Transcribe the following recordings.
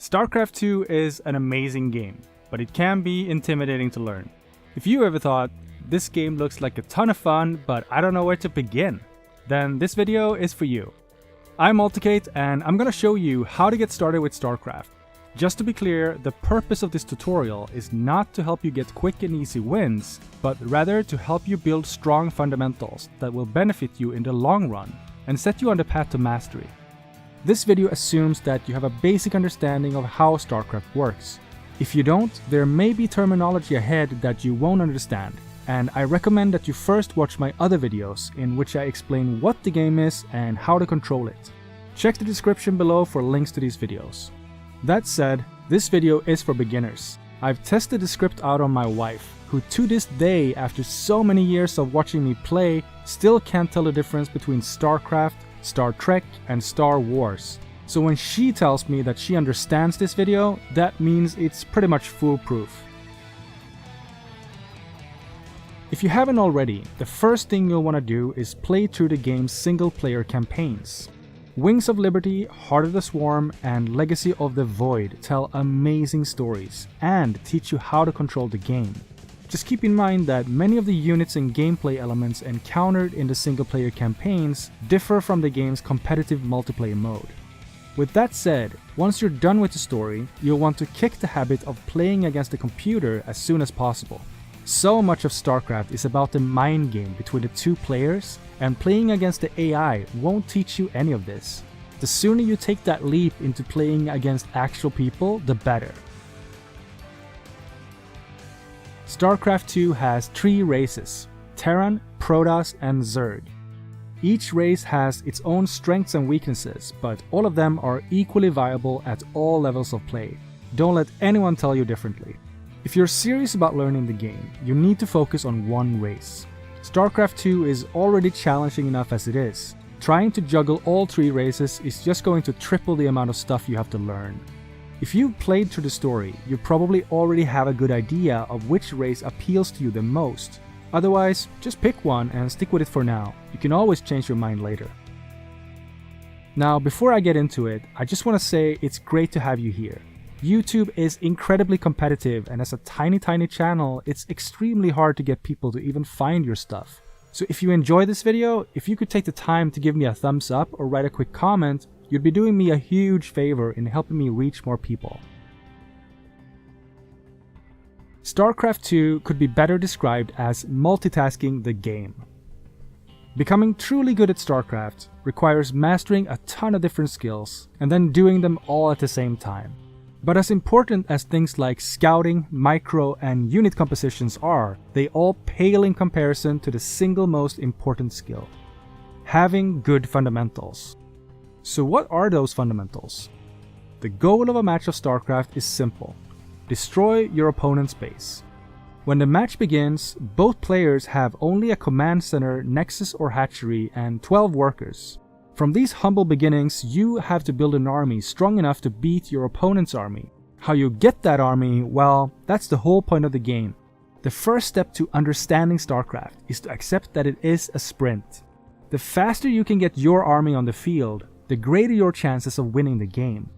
StarCraft 2 is an amazing game, but it can be intimidating to learn. If you ever thought, this game looks like a ton of fun, but I don't know where to begin, then this video is for you. I'm Multicate, and I'm gonna show you how to get started with StarCraft. Just to be clear, the purpose of this tutorial is not to help you get quick and easy wins, but rather to help you build strong fundamentals that will benefit you in the long run and set you on the path to mastery. This video assumes that you have a basic understanding of how StarCraft works. If you don't, there may be terminology ahead that you won't understand, and I recommend that you first watch my other videos in which I explain what the game is and how to control it. Check the description below for links to these videos. That said, this video is for beginners. I've tested the script out on my wife, who to this day, after so many years of watching me play, still can't tell the difference between StarCraft, Star Trek, and Star Wars. So when she tells me that she understands this video, that means it's pretty much foolproof. If you haven't already, the first thing you'll want to do is play through the game's single-player campaigns. Wings of Liberty, Heart of the Swarm, and Legacy of the Void tell amazing stories and teach you how to control the game. Just keep in mind that many of the units and gameplay elements encountered in the single-player campaigns differ from the game's competitive multiplayer mode. With that said, once you're done with the story, you'll want to kick the habit of playing against the computer as soon as possible. So much of StarCraft is about the mind game between the two players, and playing against the AI won't teach you any of this. The sooner you take that leap into playing against actual people, the better. StarCraft 2 has 3 races: Terran, Protoss, and Zerg. Each race has its own strengths and weaknesses, but all of them are equally viable at all levels of play. Don't let anyone tell you differently. If you're serious about learning the game, you need to focus on one race. StarCraft 2 is already challenging enough as it is. Trying to juggle all 3 races is just going to triple the amount of stuff you have to learn. If you've played through the story, you probably already have a good idea of which race appeals to you the most. Otherwise, just pick one and stick with it for now. You can always change your mind later. Now, before I get into it, I just want to say it's great to have you here. YouTube is incredibly competitive, and as a tiny channel, it's extremely hard to get people to even find your stuff. So if you enjoy this video, if you could take the time to give me a thumbs up or write a quick comment, you'd be doing me a huge favor in helping me reach more people. StarCraft 2 could be better described as multitasking the game. Becoming truly good at StarCraft requires mastering a ton of different skills and then doing them all at the same time. But as important as things like scouting, micro, and unit compositions are, they all pale in comparison to the single most important skill: having good fundamentals. So what are those fundamentals? The goal of a match of StarCraft is simple: destroy your opponent's base. When the match begins, both players have only a command center, nexus or hatchery, and 12 workers. From these humble beginnings, you have to build an army strong enough to beat your opponent's army. How you get that army, well, that's the whole point of the game. The first step to understanding StarCraft is to accept that it is a sprint. The faster you can get your army on the field, the greater your chances of winning the game.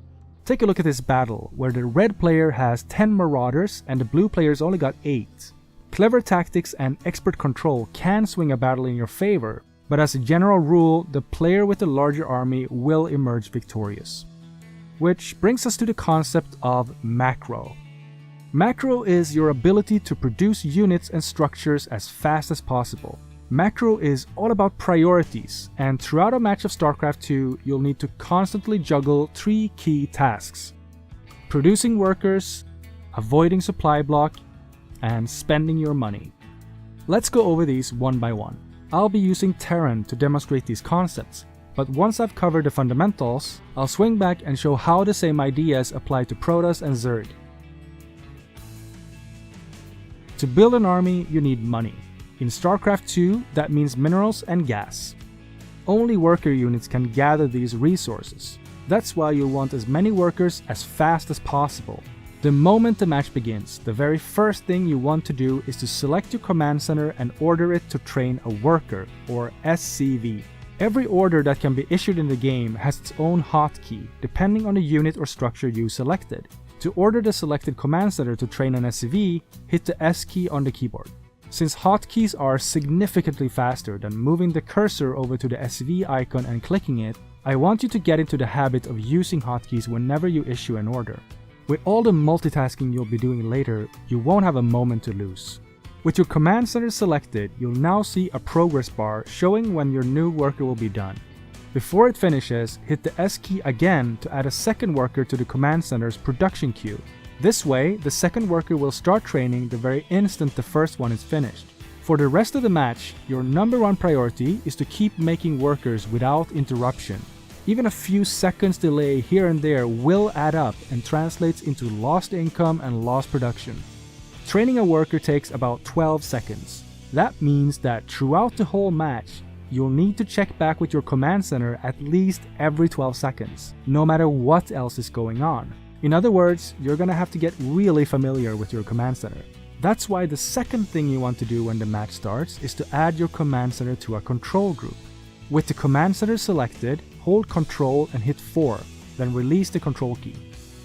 Take a look at this battle, where the red player has 10 marauders and the blue player's only got 8. Clever tactics and expert control can swing a battle in your favor, but as a general rule, the player with the larger army will emerge victorious. Which brings us to the concept of macro. Macro is your ability to produce units and structures as fast as possible. Macro is all about priorities, and throughout a match of StarCraft 2, you'll need to constantly juggle 3 key tasks: producing workers, avoiding supply block, and spending your money. Let's go over these one by one. I'll be using Terran to demonstrate these concepts, but once I've covered the fundamentals, I'll swing back and show how the same ideas apply to Protoss and Zerg. To build an army, you need money. In StarCraft 2, that means minerals and gas. Only worker units can gather these resources. That's why you'll want as many workers as fast as possible. The moment the match begins, the very first thing you want to do is to select your command center and order it to train a worker, or SCV. Every order that can be issued in the game has its own hotkey, depending on the unit or structure you selected. To order the selected command center to train an SCV, hit the S key on the keyboard. Since hotkeys are significantly faster than moving the cursor over to the SCV icon and clicking it, I want you to get into the habit of using hotkeys whenever you issue an order. With all the multitasking you'll be doing later, you won't have a moment to lose. With your command center selected, you'll now see a progress bar showing when your new worker will be done. Before it finishes, hit the S key again to add a second worker to the command center's production queue. This way, the second worker will start training the very instant the first one is finished. For the rest of the match, your number one priority is to keep making workers without interruption. Even a few seconds delay here and there will add up and translates into lost income and lost production. Training a worker takes about 12 seconds. That means that throughout the whole match, you'll need to check back with your command center at least every 12 seconds, no matter what else is going on. In other words, you're gonna have to get really familiar with your command center. That's why the second thing you want to do when the match starts is to add your command center to a control group. With the command center selected, hold Ctrl and hit 4, then release the control key.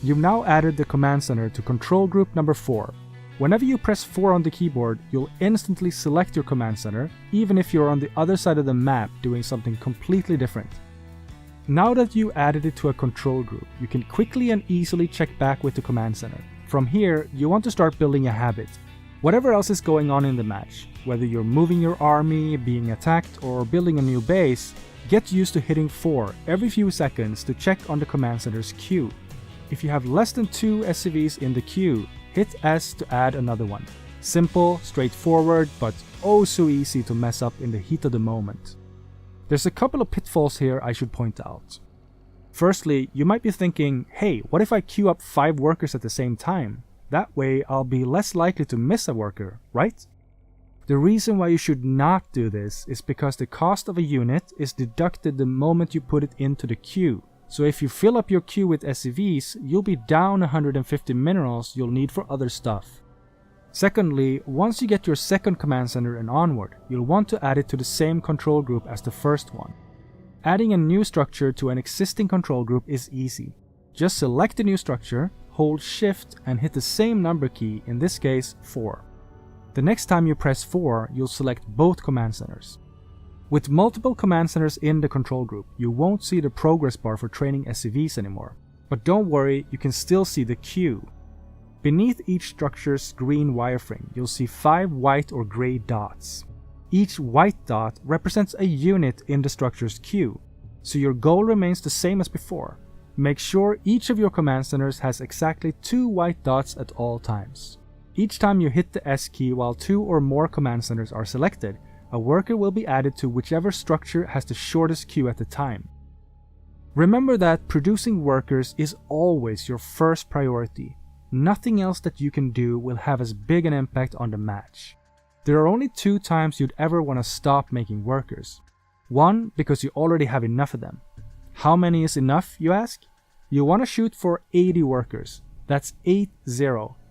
You've now added the command center to control group number 4. Whenever you press 4 on the keyboard, you'll instantly select your command center, even if you're on the other side of the map doing something completely different. Now that you added it to a control group, you can quickly and easily check back with the command center. From here, you want to start building a habit. Whatever else is going on in the match, whether you're moving your army, being attacked, or building a new base, get used to hitting 4 every few seconds to check on the command center's queue. If you have less than 2 SCVs in the queue, hit S to add another one. Simple, straightforward, but oh so easy to mess up in the heat of the moment. There's a couple of pitfalls here I should point out. Firstly, you might be thinking, hey, what if I queue up 5 workers at the same time? That way I'll be less likely to miss a worker, right? The reason why you should not do this is because the cost of a unit is deducted the moment you put it into the queue. So if you fill up your queue with SCVs, you'll be down 150 minerals you'll need for other stuff. Secondly, once you get your second command center and onward, you'll want to add it to the same control group as the first one. Adding a new structure to an existing control group is easy. Just select the new structure, hold Shift and hit the same number key, in this case 4. The next time you press 4, you'll select both command centers. With multiple command centers in the control group, you won't see the progress bar for training SCVs anymore. But don't worry, you can still see the queue. Beneath each structure's green wireframe, you'll see 5 white or gray dots. Each white dot represents a unit in the structure's queue, so your goal remains the same as before. Make sure each of your command centers has exactly 2 white dots at all times. Each time you hit the S key while 2 or more command centers are selected, a worker will be added to whichever structure has the shortest queue at the time. Remember that producing workers is always your first priority. Nothing else that you can do will have as big an impact on the match. There are only 2 times you'd ever want to stop making workers. One, because you already have enough of them. How many is enough, you ask? You want to shoot for 80 workers. That's 80.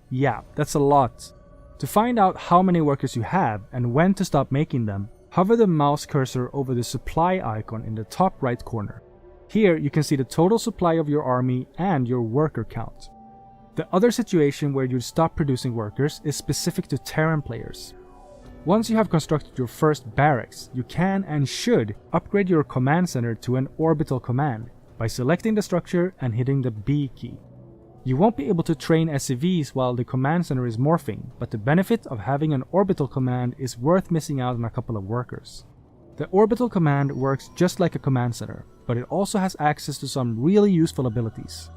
Yeah, that's a lot. To find out how many workers you have and when to stop making them, hover the mouse cursor over the supply icon in the top right corner. Here you can see the total supply of your army and your worker count. The other situation where you'd stop producing workers is specific to Terran players. Once you have constructed your first barracks, you can and should upgrade your command center to an orbital command by selecting the structure and hitting the B key. You won't be able to train SCVs while the command center is morphing, but the benefit of having an orbital command is worth missing out on a couple of workers. The orbital command works just like a command center, but it also has access to some really useful abilities.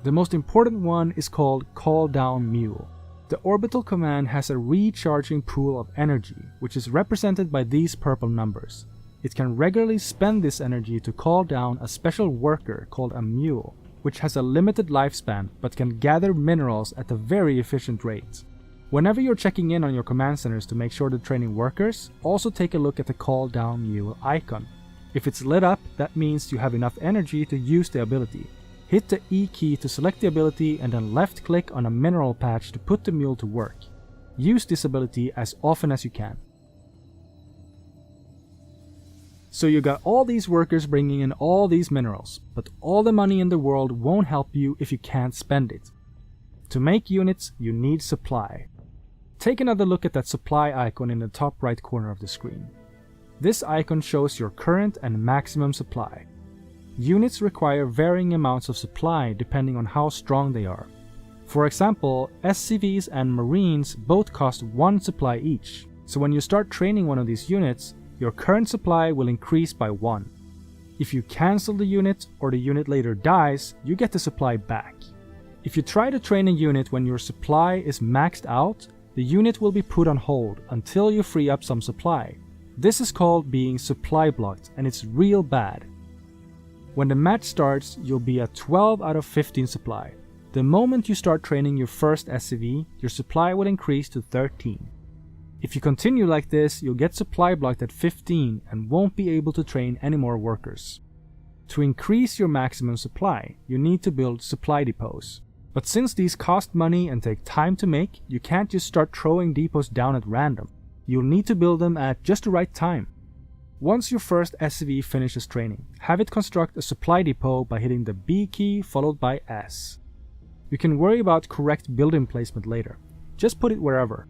The most important one is called Call Down Mule. The orbital command has a recharging pool of energy, which is represented by these purple numbers. It can regularly spend this energy to call down a special worker called a mule, which has a limited lifespan but can gather minerals at a very efficient rate. Whenever you're checking in on your command centers to make sure they're training workers, also take a look at the Call Down Mule icon. If it's lit up, that means you have enough energy to use the ability. Hit the E key to select the ability and then left click on a mineral patch to put the mule to work. Use this ability as often as you can. So you got all these workers bringing in all these minerals, but all the money in the world won't help you if you can't spend it. To make units, you need supply. Take another look at that supply icon in the top right corner of the screen. This icon shows your current and maximum supply. Units require varying amounts of supply depending on how strong they are. For example, SCVs and Marines both cost 1 supply each, so when you start training one of these units, your current supply will increase by 1. If you cancel the unit or the unit later dies, you get the supply back. If you try to train a unit when your supply is maxed out, the unit will be put on hold until you free up some supply. This is called being supply blocked, and it's real bad. When the match starts, you'll be at 12 out of 15 supply. The moment you start training your first SCV, your supply will increase to 13. If you continue like this, you'll get supply blocked at 15 and won't be able to train any more workers. To increase your maximum supply, you need to build supply depots. But since these cost money and take time to make, you can't just start throwing depots down at random. You'll need to build them at just the right time. Once your first SCV finishes training, have it construct a supply depot by hitting the B key followed by S. You can worry about correct building placement later. Just put it wherever.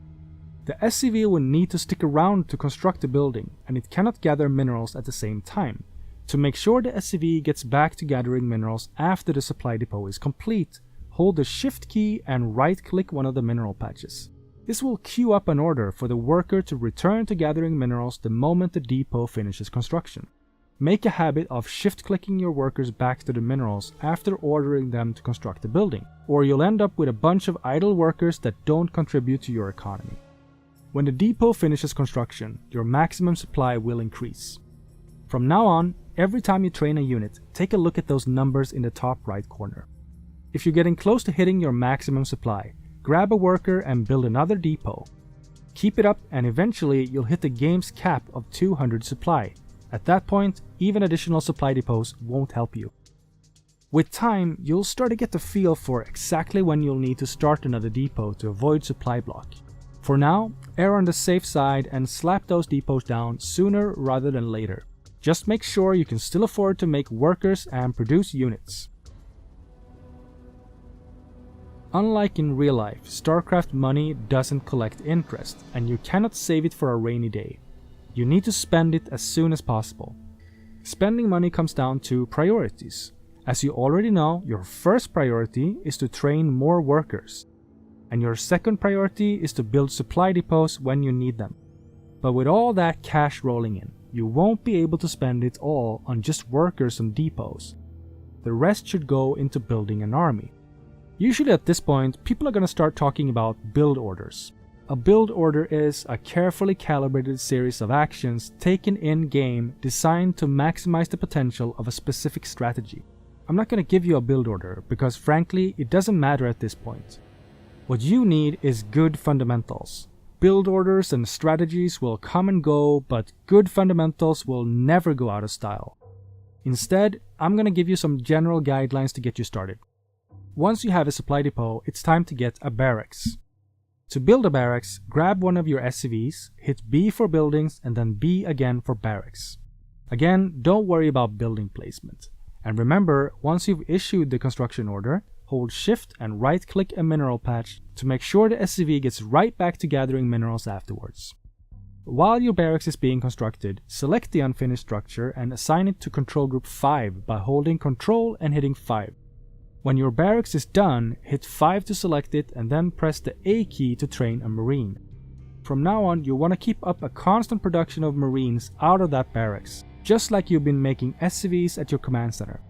The SCV will need to stick around to construct the building, and it cannot gather minerals at the same time. To make sure the SCV gets back to gathering minerals after the supply depot is complete, hold the Shift key and right-click one of the mineral patches. This will queue up an order for the worker to return to gathering minerals the moment the depot finishes construction. Make a habit of shift-clicking your workers back to the minerals after ordering them to construct the building, or you'll end up with a bunch of idle workers that don't contribute to your economy. When the depot finishes construction, your maximum supply will increase. From now on, every time you train a unit, take a look at those numbers in the top right corner. If you're getting close to hitting your maximum supply, grab a worker and build another depot. Keep it up and eventually you'll hit the game's cap of 200 supply. At that point, even additional supply depots won't help you. With time, you'll start to get the feel for exactly when you'll need to start another depot to avoid supply block. For now, err on the safe side and slap those depots down sooner rather than later. Just make sure you can still afford to make workers and produce units. Unlike in real life, StarCraft money doesn't collect interest, and you cannot save it for a rainy day. You need to spend it as soon as possible. Spending money comes down to priorities. As you already know, your first priority is to train more workers, and your second priority is to build supply depots when you need them. But with all that cash rolling in, you won't be able to spend it all on just workers and depots. The rest should go into building an army. Usually at this point, people are going to start talking about build orders. A build order is a carefully calibrated series of actions taken in-game designed to maximize the potential of a specific strategy. I'm not going to give you a build order because frankly, it doesn't matter at this point. What you need is good fundamentals. Build orders and strategies will come and go, but good fundamentals will never go out of style. Instead, I'm going to give you some general guidelines to get you started. Once you have a supply depot, it's time to get a barracks. To build a barracks, grab one of your SCVs, hit B for buildings, and then B again for barracks. Again, don't worry about building placement. And remember, once you've issued the construction order, hold Shift and right-click a mineral patch to make sure the SCV gets right back to gathering minerals afterwards. While your barracks is being constructed, select the unfinished structure and assign it to Control Group 5 by holding Control and hitting 5. When your barracks is done, hit 5 to select it and then press the A key to train a Marine. From now on, you want to keep up a constant production of Marines out of that barracks, just like you've been making SCVs at your command center.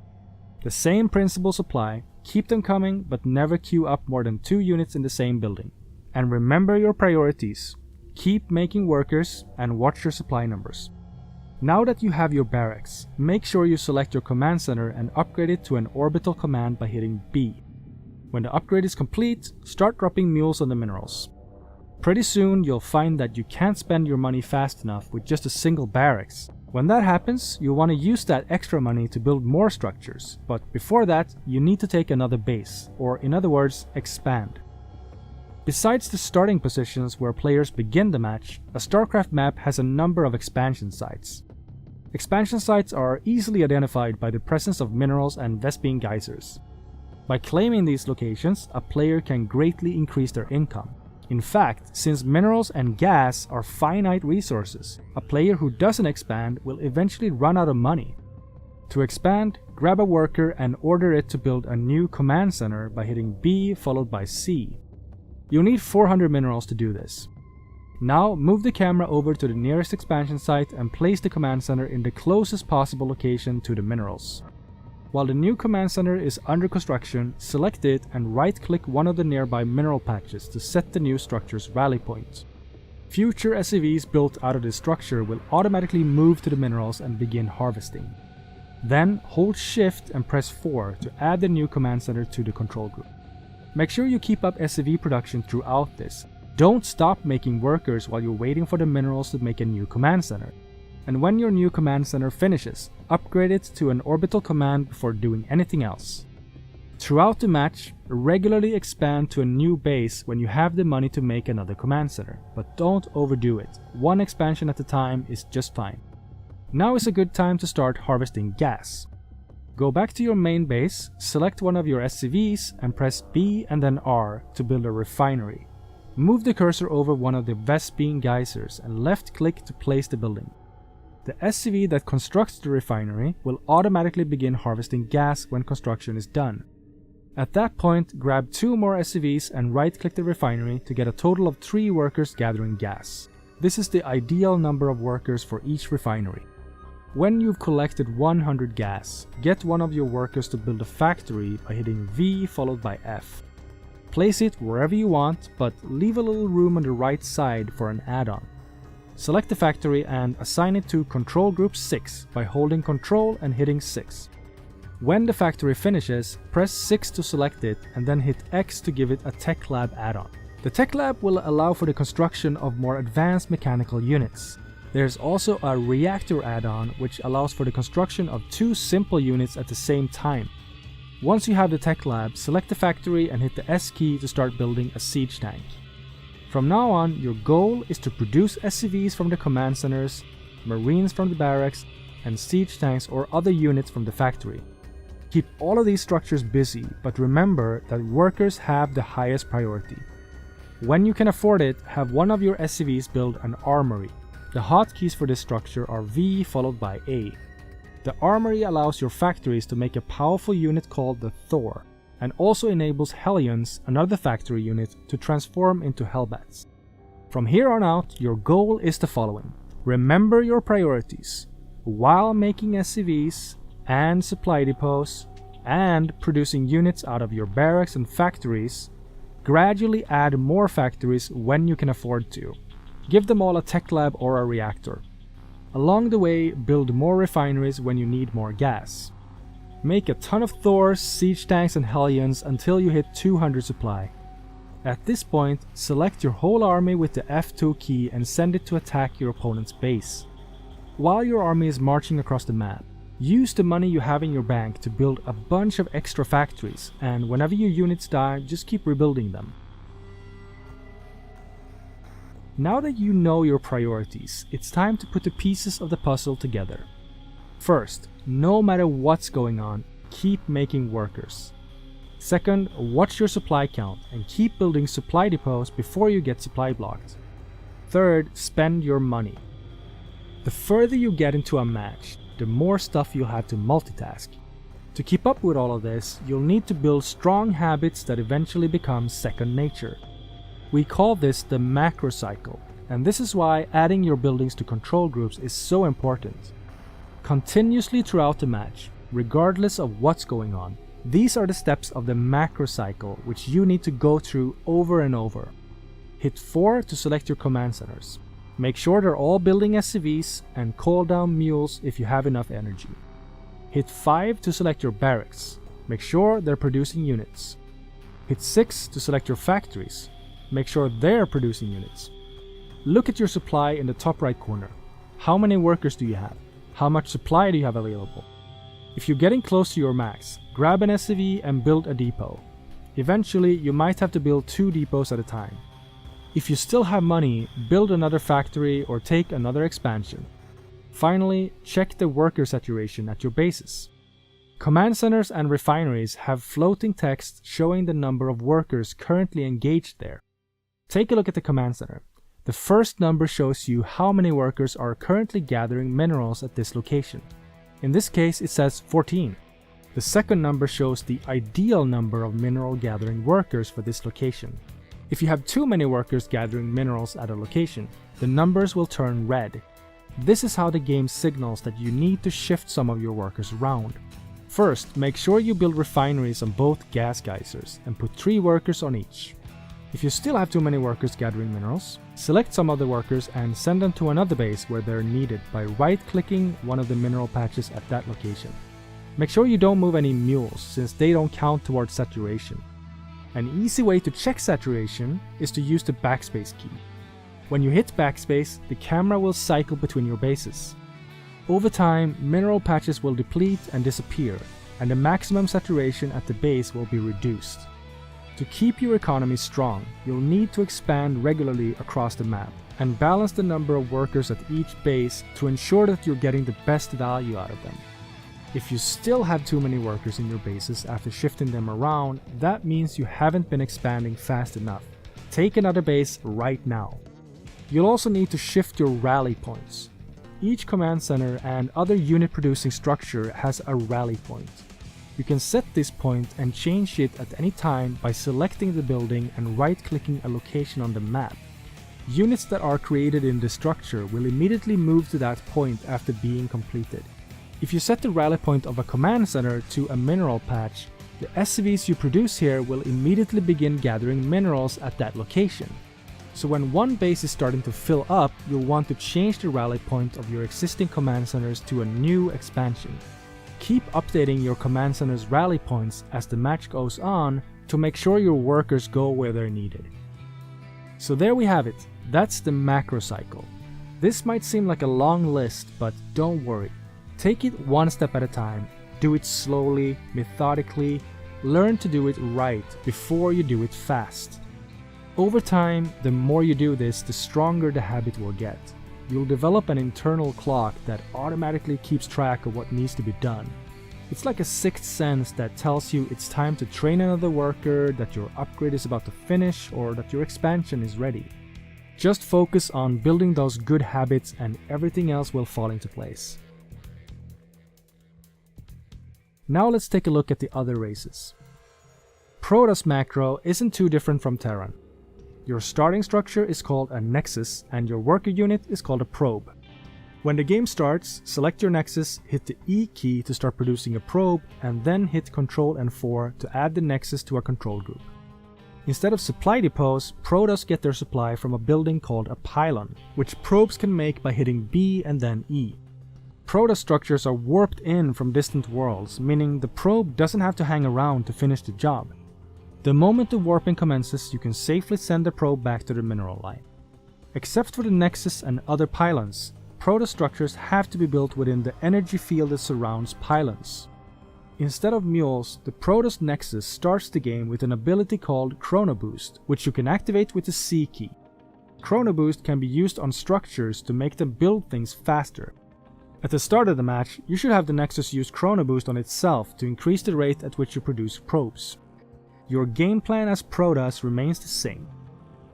The same principles apply, keep them coming but never queue up more than 2 units in the same building. And remember your priorities, keep making workers and watch your supply numbers. Now that you have your barracks, make sure you select your command center and upgrade it to an orbital command by hitting B. When the upgrade is complete, start dropping mules on the minerals. Pretty soon you'll find that you can't spend your money fast enough with just a single barracks. When that happens, you'll want to use that extra money to build more structures, but before that, you need to take another base, or in other words, expand. Besides the starting positions where players begin the match, a StarCraft map has a number of expansion sites. Expansion sites are easily identified by the presence of minerals and Vespene geysers. By claiming these locations, a player can greatly increase their income. In fact, since minerals and gas are finite resources, a player who doesn't expand will eventually run out of money. To expand, grab a worker and order it to build a new command center by hitting B followed by C. You'll need 400 minerals to do this. Now move the camera over to the nearest expansion site and place the command center in the closest possible location to the minerals. While the new command center is under construction, select it and right-click one of the nearby mineral patches to set the new structure's rally point. Future SCVs built out of this structure will automatically move to the minerals and begin harvesting. Then hold Shift and press 4 to add the new command center to the control group. Make sure you keep up SCV production throughout this. Don't stop making workers while you're waiting for the minerals to make a new command center. And when your new command center finishes, upgrade it to an orbital command before doing anything else. Throughout the match, regularly expand to a new base when you have the money to make another command center, but don't overdo it. One expansion at a time is just fine. Now is a good time to start harvesting gas. Go back to your main base, select one of your SCVs and press B and then R to build a refinery. Move the cursor over one of the Vespene geysers and left-click to place the building. The SCV that constructs the refinery will automatically begin harvesting gas when construction is done. At that point, grab 2 more SCVs and right-click the refinery to get a total of 3 workers gathering gas. This is the ideal number of workers for each refinery. When you've collected 100 gas, get one of your workers to build a factory by hitting V followed by F. Place it wherever you want, but leave a little room on the right side for an add-on. Select the factory and assign it to Control Group 6 by holding Control and hitting 6. When the factory finishes, press 6 to select it and then hit X to give it a Tech Lab add-on. The Tech Lab will allow for the construction of more advanced mechanical units. There's also a Reactor add-on which allows for the construction of 2 simple units at the same time. Once you have the Tech Lab, select the factory and hit the S key to start building a siege tank. From now on, your goal is to produce SCVs from the command centers, Marines from the barracks, and siege tanks or other units from the factory. Keep all of these structures busy, but remember that workers have the highest priority. When you can afford it, have one of your SCVs build an armory. The hotkeys for this structure are V followed by A. The armory allows your factories to make a powerful unit called the Thor, and also enables Hellions, another factory unit, to transform into Hellbats. From here on out, your goal is the following. Remember your priorities. While making SCVs and supply depots, and producing units out of your barracks and factories, gradually add more factories when you can afford to. Give them all a Tech Lab or a reactor. Along the way, build more refineries when you need more gas. Make a ton of Thors, siege tanks and Hellions until you hit 200 supply. At this point, select your whole army with the F2 key and send it to attack your opponent's base. While your army is marching across the map, use the money you have in your bank to build a bunch of extra factories, and whenever your units die, just keep rebuilding them. Now that you know your priorities, it's time to put the pieces of the puzzle together. First, no matter what's going on, keep making workers. Second, watch your supply count and keep building supply depots before you get supply blocked. Third, spend your money. The further you get into a match, the more stuff you'll have to multitask. To keep up with all of this, you'll need to build strong habits that eventually become second nature. We call this the macro cycle, and this is why adding your buildings to control groups is so important. Continuously throughout the match, regardless of what's going on, these are the steps of the macro cycle which you need to go through over and over. Hit 4 to select your command centers. Make sure they're all building SCVs and call down mules if you have enough energy. Hit 5 to select your barracks. Make sure they're producing units. Hit 6 to select your factories. Make sure they're producing units. Look at your supply in the top right corner. How many workers do you have? How much supply do you have available? If you're getting close to your max, grab an SCV and build a depot. Eventually, you might have to build 2 depots at a time. If you still have money, build another factory or take another expansion. Finally, check the worker saturation at your bases. Command centers and refineries have floating text showing the number of workers currently engaged there. Take a look at the command center. The first number shows you how many workers are currently gathering minerals at this location. In this case, it says 14. The second number shows the ideal number of mineral gathering workers for this location. If you have too many workers gathering minerals at a location, the numbers will turn red. This is how the game signals that you need to shift some of your workers around. First, make sure you build refineries on both gas geysers and put 3 workers on each. If you still have too many workers gathering minerals, select some of the workers and send them to another base where they're needed by right-clicking one of the mineral patches at that location. Make sure you don't move any mules, since they don't count towards saturation. An easy way to check saturation is to use the backspace key. When you hit backspace, the camera will cycle between your bases. Over time, mineral patches will deplete and disappear, and the maximum saturation at the base will be reduced. To keep your economy strong, you'll need to expand regularly across the map and balance the number of workers at each base to ensure that you're getting the best value out of them. If you still have too many workers in your bases after shifting them around, that means you haven't been expanding fast enough. Take another base right now. You'll also need to shift your rally points. Each command center and other unit producing structure has a rally point. You can set this point and change it at any time by selecting the building and right-clicking a location on the map. Units that are created in the structure will immediately move to that point after being completed. If you set the rally point of a command center to a mineral patch, the SCVs you produce here will immediately begin gathering minerals at that location. So when one base is starting to fill up, you'll want to change the rally point of your existing command centers to a new expansion. Keep updating your command center's rally points as the match goes on to make sure your workers go where they're needed. So there we have it. That's the macro cycle. This might seem like a long list, but don't worry. Take it one step at a time. Do it slowly, methodically. Learn to do it right before you do it fast. Over time, the more you do this, the stronger the habit will get. You'll develop an internal clock that automatically keeps track of what needs to be done. It's like a sixth sense that tells you it's time to train another worker, that your upgrade is about to finish, or that your expansion is ready. Just focus on building those good habits and everything else will fall into place. Now let's take a look at the other races. Protoss Macro isn't too different from Terran. Your starting structure is called a Nexus and your worker unit is called a Probe. When the game starts, select your Nexus, hit the E key to start producing a probe, and then hit Ctrl and 4 to add the Nexus to a control group. Instead of supply depots, Protoss get their supply from a building called a pylon, which probes can make by hitting B and then E. Protoss structures are warped in from distant worlds, meaning the probe doesn't have to hang around to finish the job. The moment the warping commences, you can safely send the probe back to the mineral line. Except for the Nexus and other pylons, Protoss structures have to be built within the energy field that surrounds pylons. Instead of mules, the Protoss Nexus starts the game with an ability called Chrono Boost, which you can activate with the C key. Chrono Boost can be used on structures to make them build things faster. At the start of the match, you should have the Nexus use Chrono Boost on itself to increase the rate at which you produce probes. Your game plan as Protoss remains the same.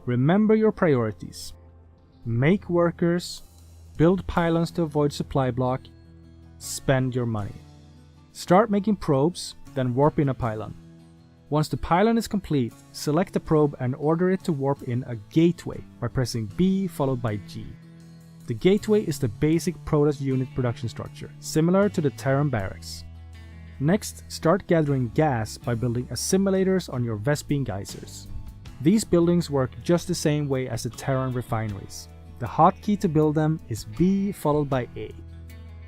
Remember your priorities. Make workers, build pylons to avoid supply block, spend your money. Start making probes, then warp in a pylon. Once the pylon is complete, select the probe and order it to warp in a gateway by pressing B followed by G. The gateway is the basic Protoss unit production structure, similar to the Terran barracks. Next, start gathering gas by building assimilators on your Vespene geysers. These buildings work just the same way as the Terran refineries. The hotkey to build them is B followed by A.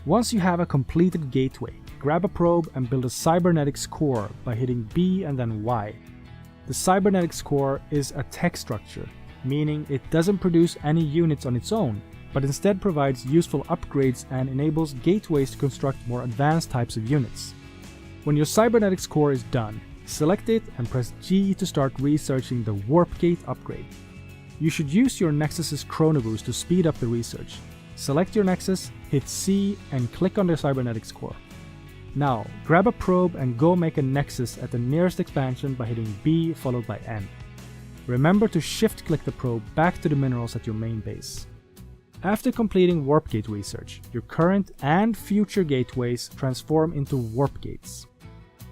Once you have a completed gateway, grab a probe and build a cybernetics core by hitting B and then Y. The cybernetics core is a tech structure, meaning it doesn't produce any units on its own, but instead provides useful upgrades and enables gateways to construct more advanced types of units. When your cybernetics core is done, select it and press G to start researching the Warp Gate upgrade. You should use your Nexus's Chrono Boost to speed up the research. select your nexus, hit C, and click on the cybernetics core. Now, grab a probe and go make a nexus at the nearest expansion by hitting B followed by N. Remember to shift-click the probe back to the minerals at your main base. After completing warp gate research, your current and future gateways transform into warp gates.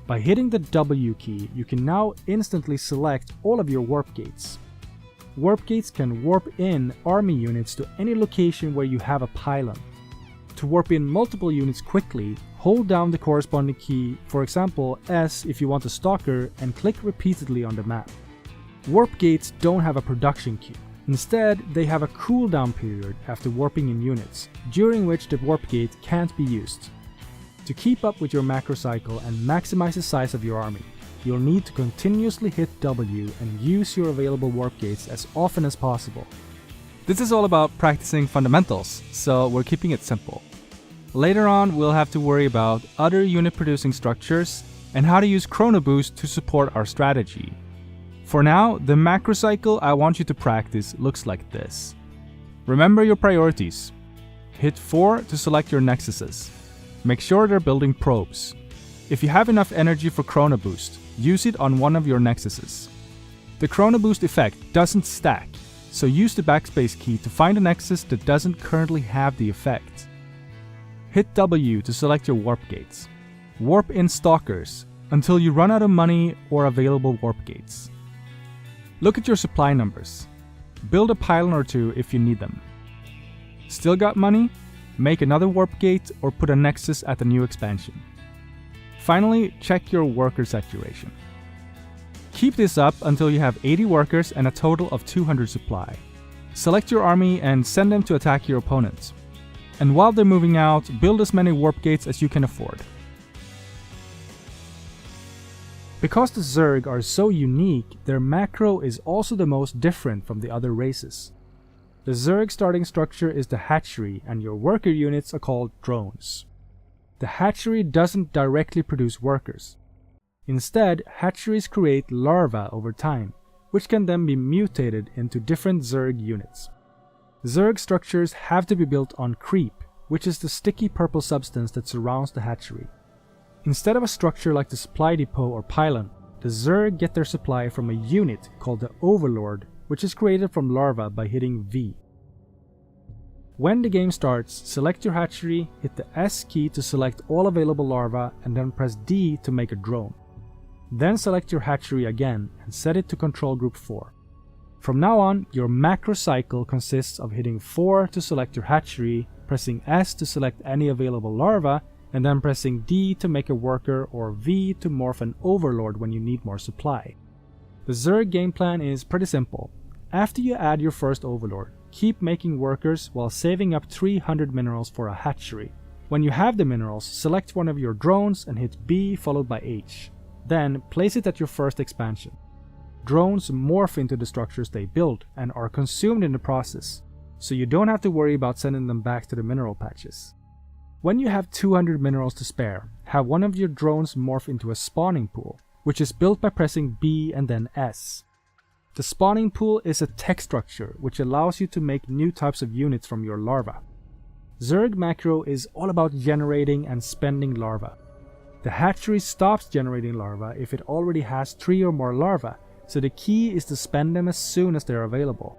By hitting the W key, you can now instantly select all of your warp gates. Warp gates can warp in army units to any location where you have a pylon. To warp in multiple units quickly, hold down the corresponding key, for example S if you want a stalker, and click repeatedly on the map. Warp gates don't have a production queue. Instead, they have a cooldown period after warping in units, during which the warp gate can't be used. To keep up with your macro cycle and maximize the size of your army, you'll need to continuously hit W and use your available warp gates as often as possible. This is all about practicing fundamentals, so we're keeping it simple. Later on, we'll have to worry about other unit-producing structures and how to use Chrono Boost to support our strategy. For now, the macro cycle I want you to practice looks like this. Remember your priorities. Hit 4 to select your nexuses. Make sure they're building probes. If you have enough energy for Chrono Boost, use it on one of your nexuses. The Chrono Boost effect doesn't stack, so use the backspace key to find a nexus that doesn't currently have the effect. Hit W to select your warp gates. Warp in stalkers until you run out of money or available warp gates. Look at your supply numbers. Build a pylon or two if you need them. Still got money? Make another warp gate or put a nexus at the new expansion. Finally, check your worker saturation. Keep this up until you have 80 workers and a total of 200 supply. Select your army and send them to attack your opponents. And while they're moving out, build as many warp gates as you can afford. Because the Zerg are so unique, their macro is also the most different from the other races. The Zerg starting structure is the hatchery, and your worker units are called drones. The hatchery doesn't directly produce workers. Instead, hatcheries create larvae over time, which can then be mutated into different Zerg units. Zerg structures have to be built on creep, which is the sticky purple substance that surrounds the hatchery. Instead of a structure like the supply depot or pylon, the Zerg get their supply from a unit called the Overlord, which is created from larvae by hitting V. When the game starts, select your hatchery, hit the S key to select all available larvae, and then press D to make a drone. Then select your hatchery again and set it to control group 4. From now on, your macro cycle consists of hitting 4 to select your hatchery, pressing S to select any available larvae, and then pressing D to make a worker or V to morph an overlord when you need more supply. The Zerg game plan is pretty simple. After you add your first overlord, keep making workers while saving up 300 minerals for a hatchery. When you have the minerals, select one of your drones and hit B followed by H. Then place it at your first expansion. Drones morph into the structures they build and are consumed in the process, so you don't have to worry about sending them back to the mineral patches. When you have 200 minerals to spare, have one of your drones morph into a spawning pool, which is built by pressing B and then S. The spawning pool is a tech structure which allows you to make new types of units from your larvae. Zerg Macro is all about generating and spending larvae. The hatchery stops generating larvae if it already has 3 or more larvae, so the key is to spend them as soon as they're available.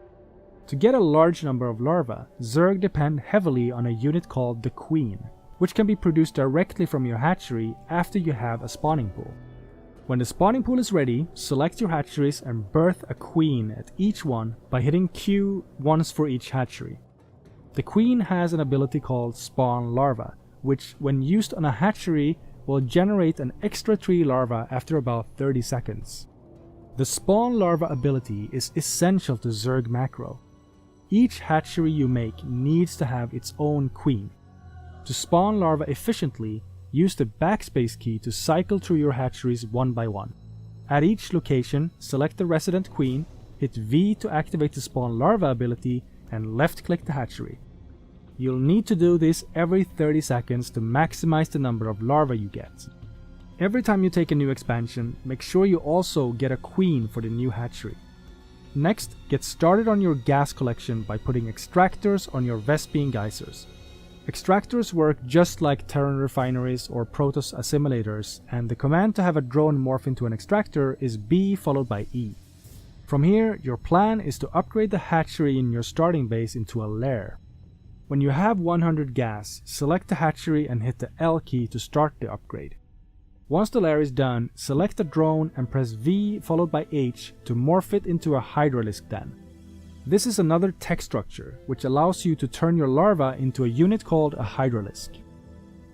To get a large number of larvae, Zerg depend heavily on a unit called the Queen, which can be produced directly from your hatchery after you have a spawning pool. When the spawning pool is ready, select your hatcheries and birth a queen at each one by hitting Q once for each hatchery. The queen has an ability called Spawn Larva, which when used on a hatchery will generate an extra 3 larvae after about 30 seconds. The Spawn Larva ability is essential to Zerg Macro. Each hatchery you make needs to have its own queen. To spawn larvae efficiently, use the backspace key to cycle through your hatcheries one by one. At each location, select the resident queen, hit V to activate the spawn larva ability, and left-click the hatchery. You'll need to do this every 30 seconds to maximize the number of larvae you get. Every time you take a new expansion, make sure you also get a queen for the new hatchery. Next, get started on your gas collection by putting extractors on your Vespene geysers. Extractors work just like Terran refineries or Protoss assimilators, and the command to have a drone morph into an extractor is B followed by E. From here, your plan is to upgrade the hatchery in your starting base into a lair. When you have 100 gas, select the hatchery and hit the L key to start the upgrade. Once the lair is done, select the drone and press V followed by H to morph it into a hydralisk den. This is another tech structure, which allows you to turn your larva into a unit called a hydralisk.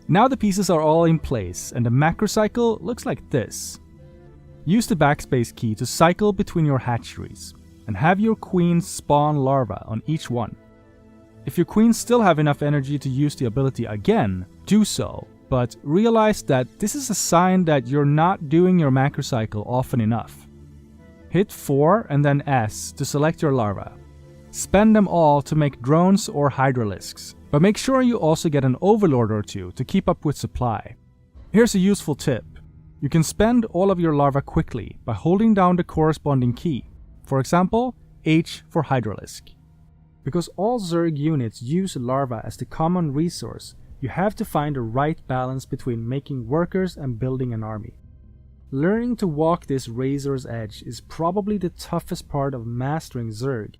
Now the pieces are all in place, and the macro cycle looks like this. Use the backspace key to cycle between your hatcheries, and have your queens spawn larvae on each one. If your queens still have enough energy to use the ability again, do so, but realize that this is a sign that you're not doing your macro cycle often enough. Hit 4 and then S to select your larvae. Spend them all to make drones or hydralisks, but make sure you also get an overlord or two to keep up with supply. Here's a useful tip. You can spend all of your larvae quickly by holding down the corresponding key, for example, H for hydralisk. Because all Zerg units use larvae as the common resource, you have to find the right balance between making workers and building an army. Learning to walk this razor's edge is probably the toughest part of mastering Zerg.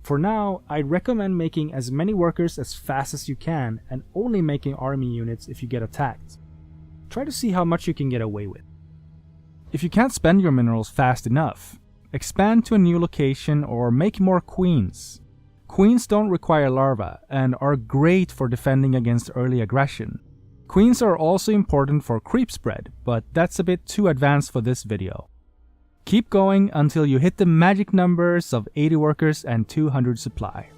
For now, I'd recommend making as many workers as fast as you can and only making army units if you get attacked. Try to see how much you can get away with. If you can't spend your minerals fast enough, expand to a new location or make more queens. Queens don't require larvae and are great for defending against early aggression. Queens are also important for creep spread, but that's a bit too advanced for this video. Keep going until you hit the magic numbers of 80 workers and 200 supply.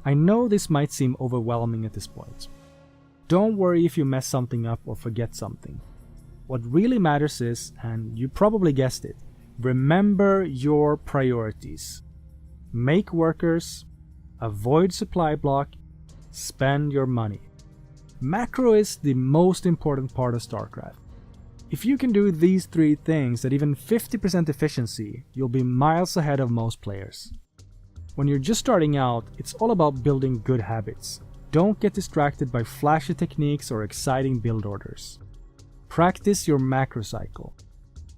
I know this might seem overwhelming at this point. Don't worry if you mess something up or forget something. What really matters is, and you probably guessed it, remember your priorities. Make workers, avoid supply block, spend your money. Macro is the most important part of StarCraft. If you can do these 3 things at even 50% efficiency, you'll be miles ahead of most players. When you're just starting out, it's all about building good habits. Don't get distracted by flashy techniques or exciting build orders. Practice your macro cycle.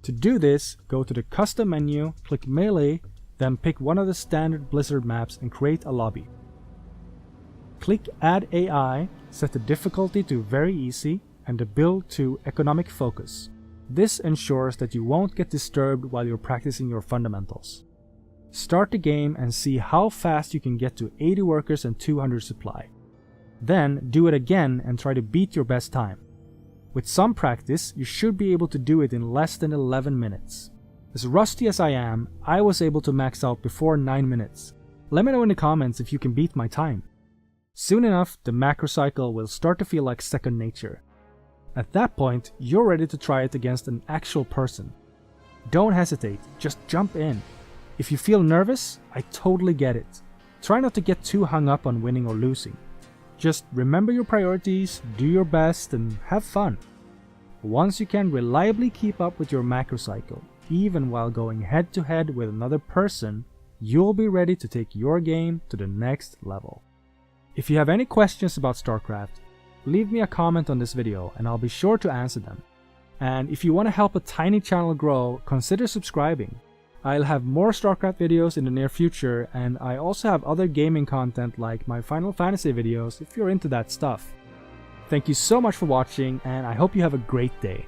To do this, go to the custom menu, click melee, then pick one of the standard Blizzard maps and create a lobby. Click add AI, set the difficulty to very easy, and the build to economic focus. This ensures that you won't get disturbed while you're practicing your fundamentals. Start the game and see how fast you can get to 80 workers and 200 supply. Then do it again and try to beat your best time. With some practice, you should be able to do it in less than 11 minutes. As rusty as I am, I was able to max out before 9 minutes. Let me know in the comments if you can beat my time. Soon enough, the macro cycle will start to feel like second nature. At that point, you're ready to try it against an actual person. Don't hesitate, just jump in. If you feel nervous, I totally get it. Try not to get too hung up on winning or losing. Just remember your priorities, do your best, and have fun. Once you can reliably keep up with your macro cycle, even while going head to head with another person, you'll be ready to take your game to the next level. If you have any questions about StarCraft, leave me a comment on this video and I'll be sure to answer them. And if you want to help a tiny channel grow, consider subscribing. I'll have more StarCraft videos in the near future, and I also have other gaming content like my Final Fantasy videos if you're into that stuff. Thank you so much for watching, and I hope you have a great day.